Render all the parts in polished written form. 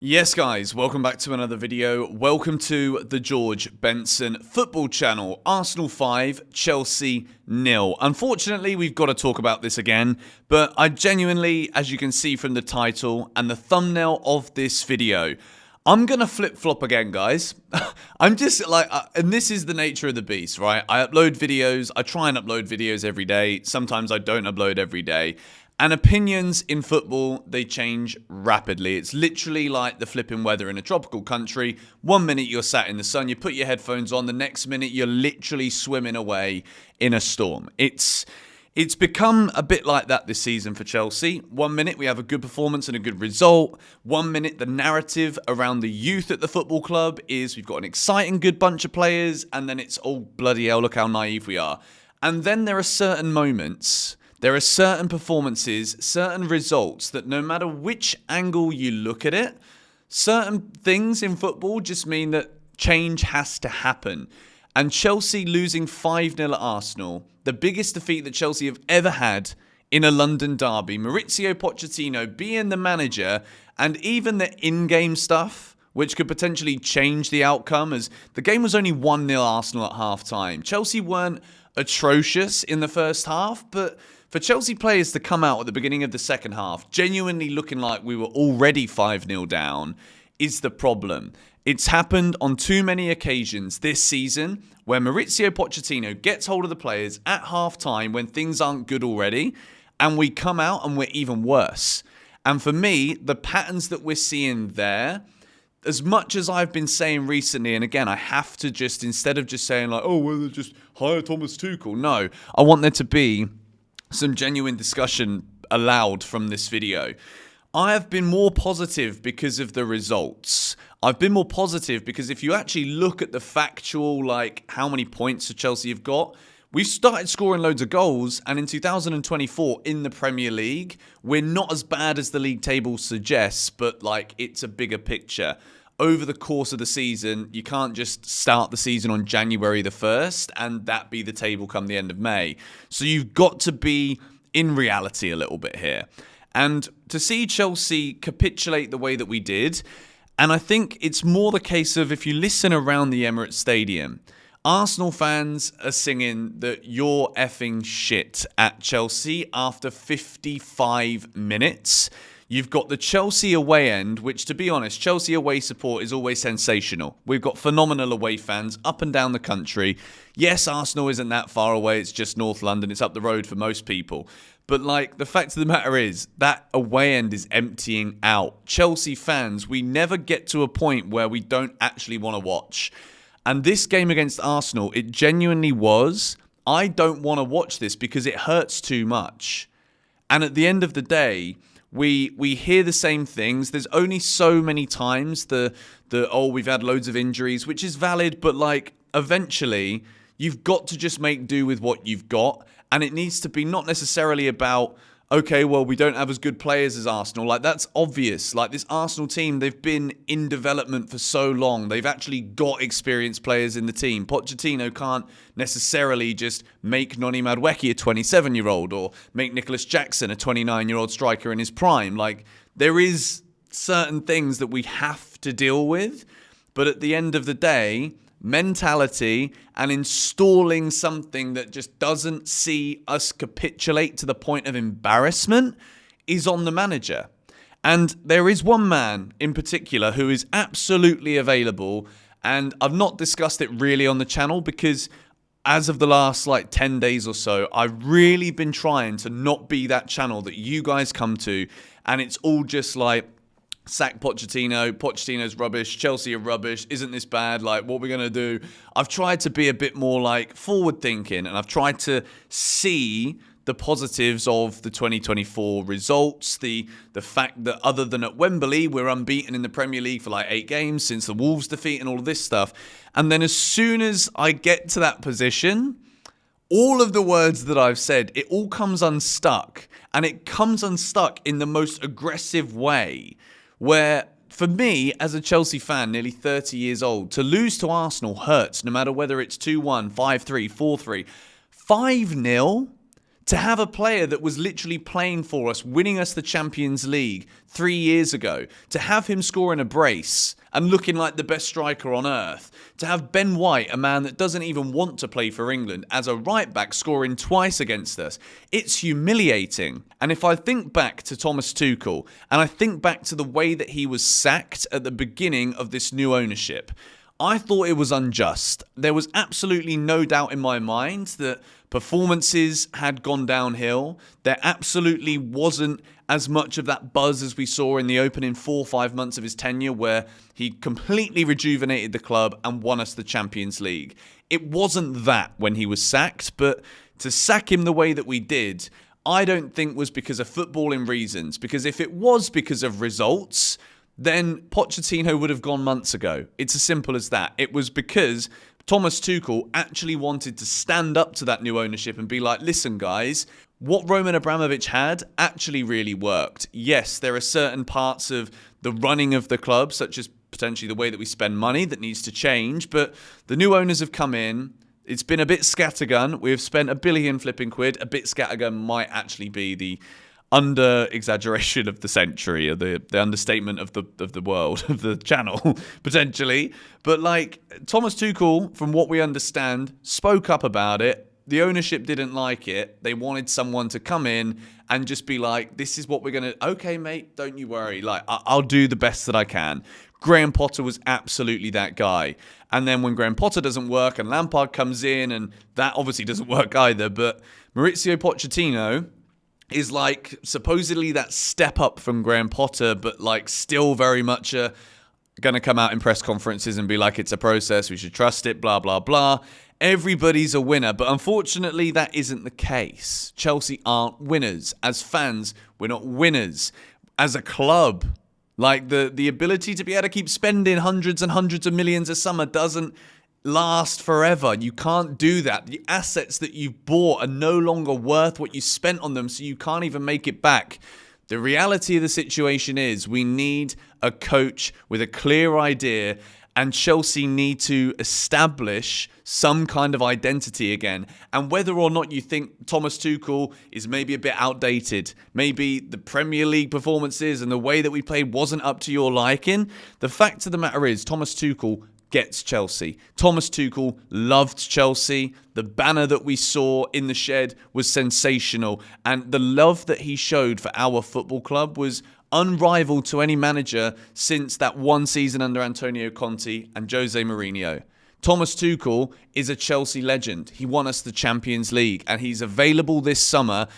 Yes guys, welcome back to another video. Welcome to the George Benson football channel. Arsenal 5, Chelsea 0. Unfortunately, we've got to talk about this again, but I genuinely, as you can see from the title and the thumbnail of this video, I'm going to flip-flop again, guys. I'm just like, and this is the nature of the beast, right? I upload videos, I try and upload videos every day. Sometimes I don't upload every day. And opinions in football, they change rapidly. It's literally like the flipping weather in a tropical country. 1 minute you're sat in the sun, you put your headphones on, the next minute you're literally swimming away in a storm. It's become a bit like that this season for Chelsea. 1 minute we have a good performance and a good result. 1 minute the narrative around the youth at the football club is we've got an exciting good bunch of players, and then it's, oh bloody hell, look how naive we are. And then there are certain moments, there are certain performances, certain results that no matter which angle you look at it, certain things in football just mean that change has to happen. And Chelsea losing 5-0 at Arsenal, the biggest defeat that Chelsea have ever had in a London derby, Mauricio Pochettino being the manager, and even the in-game stuff, which could potentially change the outcome, as the game was only 1-0 Arsenal at half-time. Chelsea weren't atrocious in the first half, but for Chelsea players to come out at the beginning of the second half, genuinely looking like we were already 5-0 down, is the problem. It's happened on too many occasions this season where Mauricio Pochettino gets hold of the players at half-time when things aren't good already, and we come out and we're even worse. And for me, the patterns that we're seeing there, as much as I've been saying recently, and again, I have to just, instead of just saying like, oh, well, just hire Thomas Tuchel. No, I want there to be some genuine discussion allowed from this video. I have been more positive because of the results. I've been more positive because if you actually look at the factual, like how many points Chelsea have got, we've started scoring loads of goals, and in 2024 in the Premier League, we're not as bad as the league table suggests, but like it's a bigger picture. Over the course of the season, you can't just start the season on January the 1st and that be the table come the end of May. So you've got to be in reality a little bit here. And to see Chelsea capitulate the way that we did, and I think it's more the case of if you listen around the Emirates Stadium, Arsenal fans are singing that you're effing shit at Chelsea after 55 minutes. You've got the Chelsea away end, which, to be honest, Chelsea away support is always sensational. We've got phenomenal away fans up and down the country. Yes, Arsenal isn't that far away. It's just North London. It's up the road for most people. But, like, the fact of the matter is that away end is emptying out. Chelsea fans, we never get to a point where we don't actually want to watch. And this game against Arsenal, it genuinely was, I don't want to watch this because it hurts too much. And at the end of the day, we hear the same things. There's only so many times oh, we've had loads of injuries, which is valid, but like eventually you've got to just make do with what you've got. And it needs to be not necessarily about, okay, well, we don't have as good players as Arsenal. Like, that's obvious. Like, this Arsenal team, they've been in development for so long. They've actually got experienced players in the team. Pochettino can't necessarily just make Noni Madueke a 27-year-old or make Nicholas Jackson a 29-year-old striker in his prime. Like, there is certain things that we have to deal with. But at the end of the day, mentality and installing something that just doesn't see us capitulate to the point of embarrassment is on the manager. And there is one man in particular who is absolutely available, and I've not discussed it really on the channel because as of the last 10 days or so, I've really been trying to not be that channel that you guys come to and it's all just like, sack Pochettino, Pochettino's rubbish, Chelsea are rubbish, isn't this bad, like what are we going to do? I've tried to be a bit more like forward thinking, and I've tried to see the positives of the 2024 results, the fact that other than at Wembley, we're unbeaten in the Premier League for 8 games since the Wolves defeat and all of this stuff. And then as soon as I get to that position, all of the words that I've said, it all comes unstuck, and it comes unstuck in the most aggressive way. Where, for me, as a Chelsea fan, nearly 30 years old, to lose to Arsenal hurts, no matter whether it's 2-1, 5-3, 4-3. 5-0 To have a player that was literally playing for us, winning us the Champions League 3 years ago, to have him scoring a brace and looking like the best striker on earth, to have Ben White, a man that doesn't even want to play for England, as a right back scoring twice against us, it's humiliating. And if I think back to Thomas Tuchel, and I think back to the way that he was sacked at the beginning of this new ownership, I thought it was unjust. There was absolutely no doubt in my mind that performances had gone downhill. There absolutely wasn't as much of that buzz as we saw in the opening 4 or 5 months of his tenure, where he completely rejuvenated the club and won us the Champions League. It wasn't that when he was sacked, but to sack him the way that we did, I don't think was because of footballing reasons. Because if it was because of results, then Pochettino would have gone months ago. It's as simple as that. It was because Thomas Tuchel actually wanted to stand up to that new ownership and be like, listen, guys, what Roman Abramovich had actually really worked. Yes, there are certain parts of the running of the club, such as potentially the way that we spend money, that needs to change. But the new owners have come in. It's been a bit scattergun. We've spent £1 billion flipping quid. A bit scattergun might actually be the under-exaggeration of the century, or the understatement of the world, of the channel, potentially. But like, Thomas Tuchel, from what we understand, spoke up about it. The ownership didn't like it. They wanted someone to come in and just be like, this is what we're going to... Okay, mate, don't you worry. Like, I'll do the best that I can. Graham Potter was absolutely that guy. And then when Graham Potter doesn't work and Lampard comes in, and that obviously doesn't work either, but Mauricio Pochettino is like supposedly that step up from Graham Potter, but like still very much going to come out in press conferences and be like, it's a process, we should trust it, blah, blah, blah. Everybody's a winner, but unfortunately that isn't the case. Chelsea aren't winners. As fans, we're not winners. As a club, like the ability to be able to keep spending hundreds and hundreds of millions a summer doesn't last forever. You can't do that. The assets that you've bought are no longer worth what you spent on them, so you can't even make it back. The reality of the situation is we need a coach with a clear idea, and Chelsea need to establish some kind of identity again. And whether or not you think Thomas Tuchel is maybe a bit outdated, maybe the Premier League performances and the way that we played wasn't up to your liking, the fact of the matter is Thomas Tuchel gets Chelsea. Thomas Tuchel loved Chelsea. The banner that we saw in the shed was sensational. And the love that he showed for our football club was unrivaled to any manager since that one season under Antonio Conte and Jose Mourinho. Thomas Tuchel is a Chelsea legend. He won us the Champions League and he's available this summer.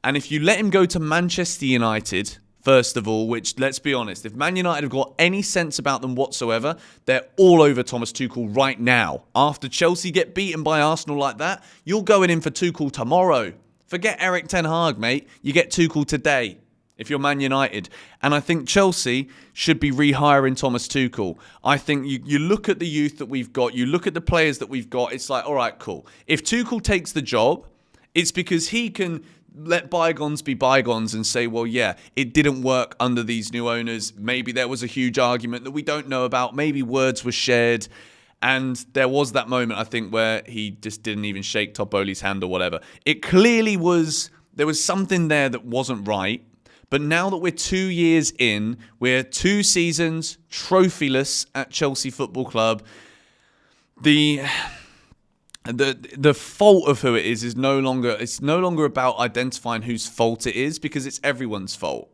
And if you let him go to Manchester United, first of all, which, let's be honest, if Man United have got any sense about them whatsoever, they're all over Thomas Tuchel right now. After Chelsea get beaten by Arsenal like that, you're going in for Tuchel tomorrow. Forget Eric Ten Hag, mate. You get Tuchel today if you're Man United. And I think Chelsea should be rehiring Thomas Tuchel. I think you look at the youth that we've got, you look at the players that we've got, it's like, all right, cool. If Tuchel takes the job, it's because he can let bygones be bygones and say, well, yeah, it didn't work under these new owners. Maybe there was a huge argument that we don't know about. Maybe words were shared. And there was that moment, I think, where he just didn't even shake Topoli's hand or whatever. It clearly was, there was something there that wasn't right. But now that we're 2 years in, we're 2 seasons trophyless at Chelsea Football Club, the fault of who it is no longer about identifying whose fault it is, because it's everyone's fault.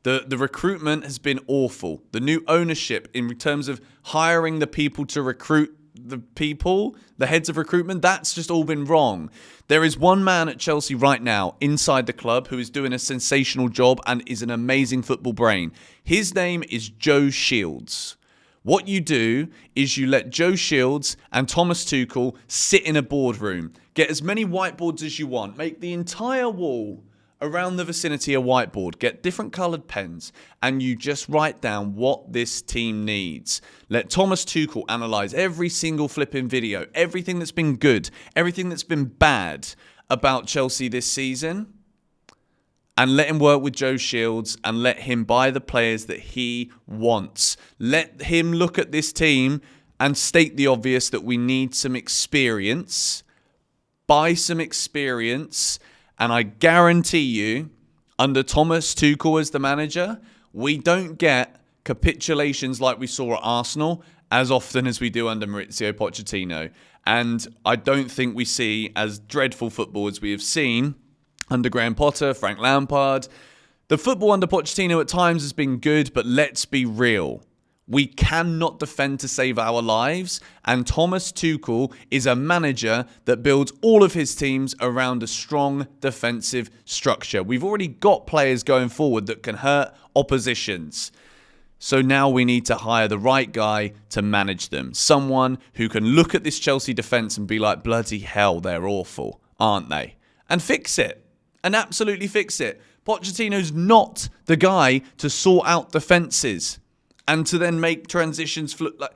The recruitment has been awful. The new ownership in terms of hiring the people to recruit the people, the heads of recruitment, that's just all been wrong. There is one man at Chelsea right now inside the club who is doing a sensational job and is an amazing football brain. His name is Joe Shields. What you do is you let Joe Shields and Thomas Tuchel sit in a boardroom. Get as many whiteboards as you want. Make the entire wall around the vicinity a whiteboard. Get different coloured pens. And you just write down what this team needs. Let Thomas Tuchel analyse every single flipping video. Everything that's been good. Everything that's been bad about Chelsea this season. And let him work with Joe Shields and let him buy the players that he wants. Let him look at this team and state the obvious that we need some experience. Buy some experience And I guarantee you, under Thomas Tuchel as the manager, we don't get capitulations like we saw at Arsenal as often as we do under Mauricio Pochettino. And I don't think we see as dreadful football as we have seen under Graham Potter, Frank Lampard. The football under Pochettino at times has been good, but let's be real. We cannot defend to save our lives, and Thomas Tuchel is a manager that builds all of his teams around a strong defensive structure. We've already got players going forward that can hurt oppositions. So now we need to hire the right guy to manage them. Someone who can look at this Chelsea defence and be like, bloody hell, they're awful, aren't they? And fix it. And absolutely fix it. Pochettino's not the guy to sort out defences and to then make transitions like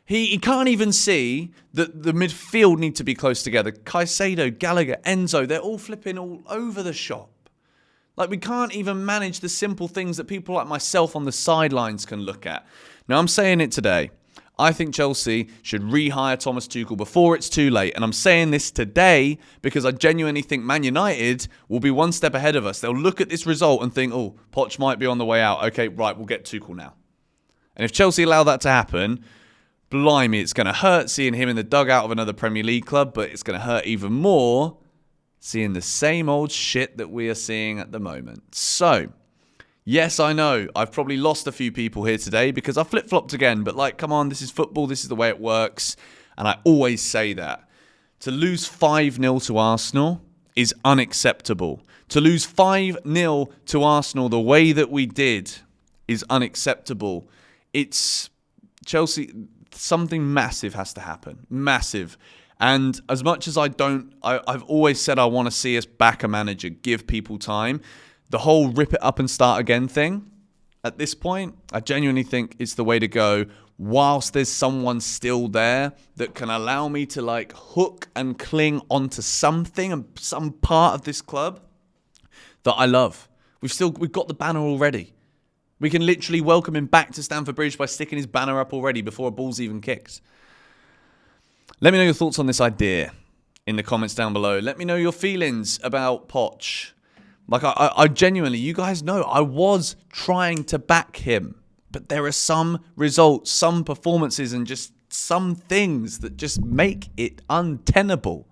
he can't even see that the midfield need to be close together. Caicedo, Gallagher, Enzo, they're all flipping all over the shop. Like, we can't even manage the simple things that people like myself on the sidelines can look at. Now, I'm saying it today. I think Chelsea should rehire Thomas Tuchel before it's too late. And I'm saying this today because I genuinely think Man United will be one step ahead of us. They'll look at this result and think, oh, Poch might be on the way out. Okay, right, we'll get Tuchel now. And if Chelsea allow that to happen, blimey, it's going to hurt seeing him in the dugout of another Premier League club, but it's going to hurt even more seeing the same old shit that we are seeing at the moment. So, yes, I know, I've probably lost a few people here today because I flip-flopped again, but like, come on, this is football, this is the way it works, and I always say that. To lose 5-0 to Arsenal is unacceptable. To lose 5-0 to Arsenal the way that we did is unacceptable. It's Chelsea, something massive has to happen. Massive. And as much as I've always said I want to see us back a manager, give people time. The whole rip it up and start again thing, at this point, I genuinely think it's the way to go whilst there's someone still there that can allow me to like hook and cling onto something and some part of this club that I love. We've got the banner already. We can literally welcome him back to Stamford Bridge by sticking his banner up already before a ball's even kicked. Let me know your thoughts on this idea in the comments down below. Let me know your feelings about Poch. Like, I genuinely, you guys know, I was trying to back him. But there are some results, some performances, and just some things that just make it untenable.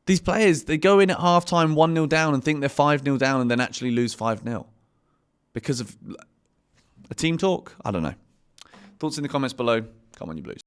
These players, they go in at halftime 1-0 down and think they're 5-0 down and then actually lose 5-0. Because of a team talk? I don't know. Thoughts in the comments below. Come on, you Blues.